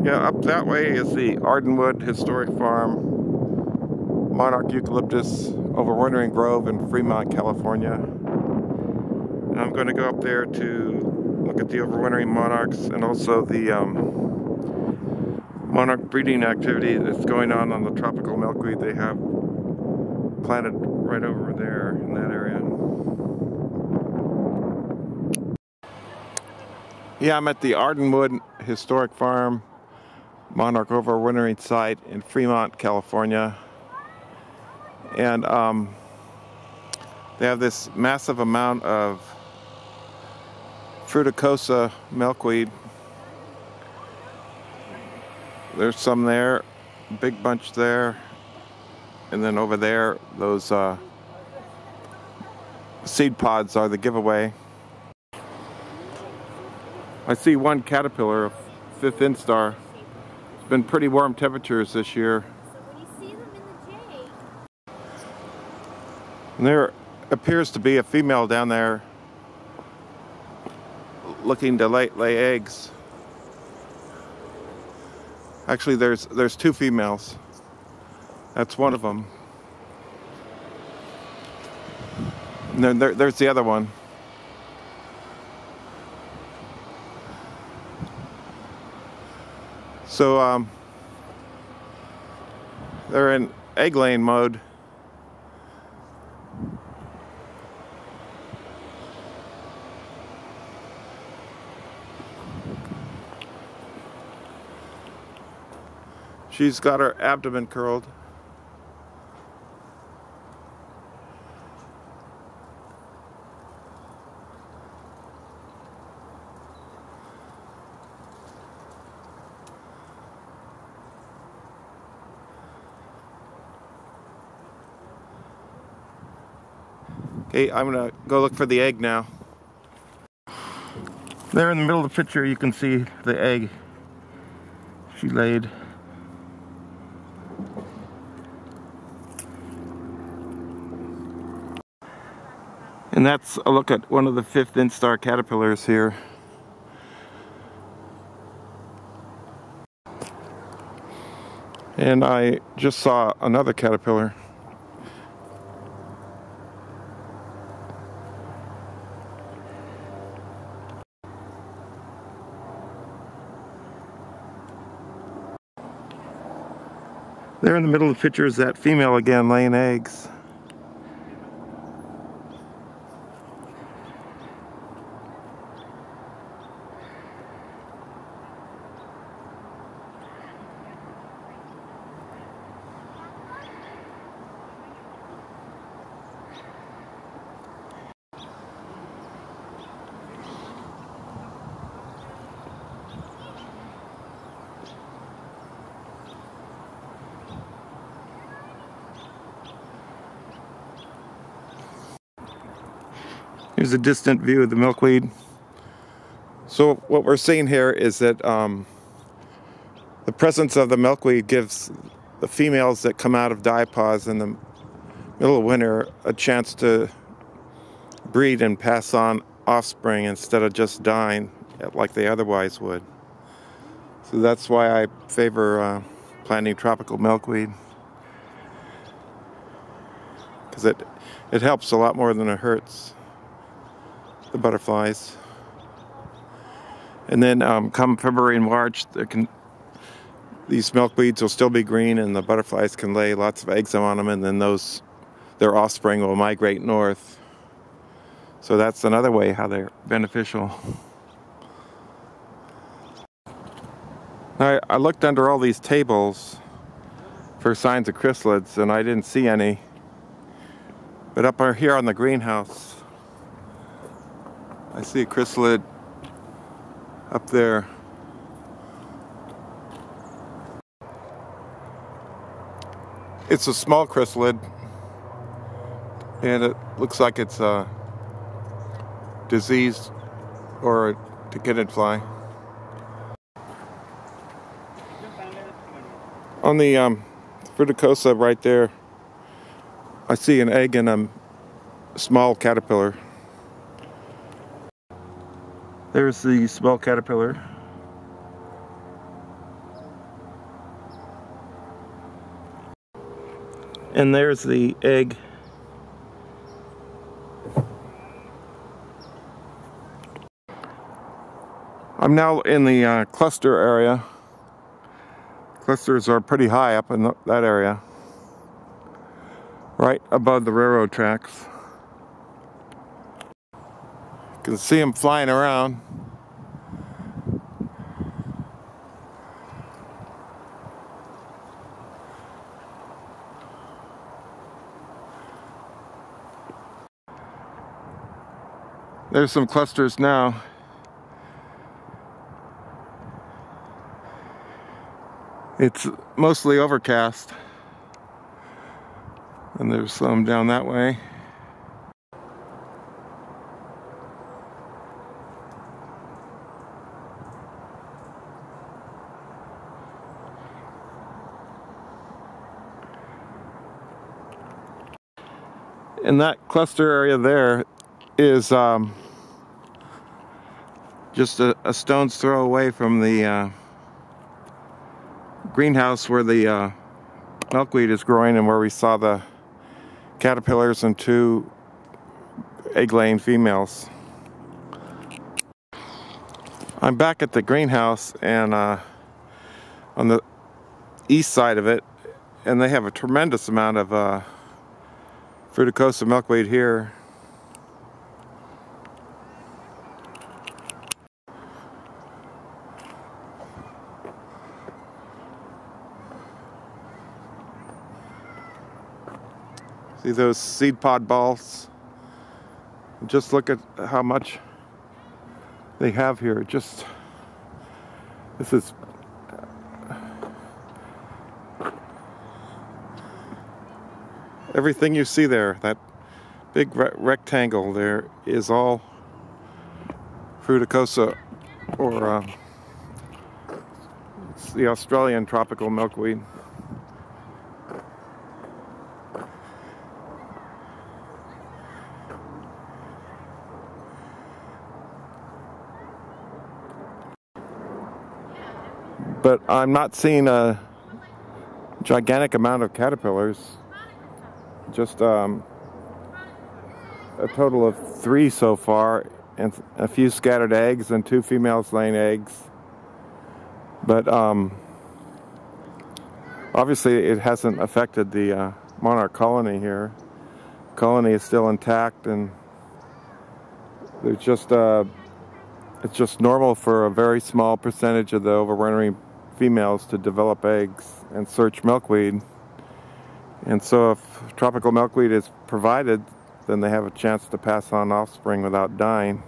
Yeah, up that way is the Ardenwood Historic Farm, Monarch Eucalyptus Overwintering Grove in Fremont, California. And I'm going to go up there to look at the overwintering monarchs and also the monarch breeding activity that's going on the tropical milkweed they have planted right over there in that area. Yeah, I'm at the Ardenwood Historic Farm Monarch Overwintering site in Fremont, California. And they have this massive amount of fruticosa milkweed. There's some there, big bunch there, and then over there, those seed pods are the giveaway. I see one caterpillar, a 5th instar. It's been pretty warm temperatures this year. And there appears to be a female down there looking to lay eggs. Actually, there's 2 females. That's one of them. And then there's the other one. So they're in egg laying mode. She's got her abdomen curled. Okay, I'm gonna go look for the egg now. There in the middle of the picture you can see the egg she laid. And that's a look at one of the 5th instar caterpillars here. And I just saw another caterpillar. There in the middle of the picture is that female again laying eggs. Here's a distant view of the milkweed. So what we're seeing here is that the presence of the milkweed gives the females that come out of diapause in the middle of winter a chance to breed and pass on offspring instead of just dying like they otherwise would. So that's why I favor planting tropical milkweed, because it helps a lot more than it hurts the butterflies. And then come February and March, these milkweeds will still be green and the butterflies can lay lots of eggs on them, and then their offspring will migrate north. So that's another way how they're beneficial. I looked under all these tables for signs of chrysalids and I didn't see any. But up here on the greenhouse, I see a chrysalid up there. It's a small chrysalid, and it looks like it's diseased or a ticketed fly. On the fruticosa right there, I see an egg and a small caterpillar. There's the small caterpillar. And there's the egg. I'm now in the cluster area. Clusters are pretty high up in that area, right above the railroad tracks. You can see them flying around. There's some clusters now. It's mostly overcast, and there's some down that way. In that cluster area there is just a stone's throw away from the greenhouse where the milkweed is growing and where we saw the caterpillars and 2 egg-laying females. I'm back at the greenhouse and on the east side of it, and they have a tremendous amount of Fruticosa milkweed here. See those seed pod balls? Just look at how much they have here. This is everything you see there. That big rectangle there is all Fruticosa, or it's the Australian tropical milkweed. But I'm not seeing a gigantic amount of caterpillars. Just a total of 3 so far, and a few scattered eggs and 2 females laying eggs. But obviously it hasn't affected the monarch colony here. The colony is still intact, and there's just it's just normal for a very small percentage of the overwintering females to develop eggs and search milkweed. And so if tropical milkweed is provided, then they have a chance to pass on offspring without dying.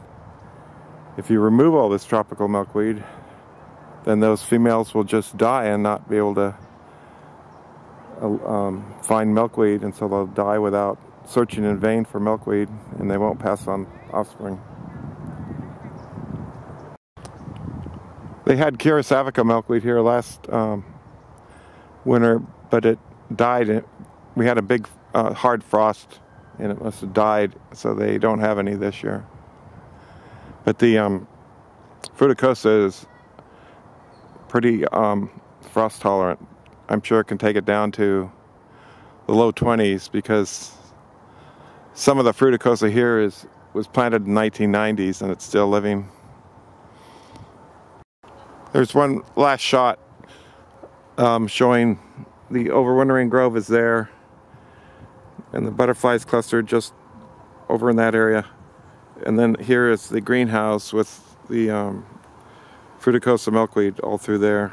If you remove all this tropical milkweed, then those females will just die and not be able to find milkweed, and so they'll die without searching in vain for milkweed, and they won't pass on offspring. They had Kirasavica milkweed here last winter, but it died. We had a big hard frost, and it must have died, so they don't have any this year. But the Fruticosa is pretty frost tolerant. I'm sure it can take it down to the low 20s, because some of the Fruticosa here was planted in the 1990s, and it's still living. There's one last shot showing the overwintering grove is there, and the butterflies cluster just over in that area. And then here is the greenhouse with the Fruticosa milkweed all through there.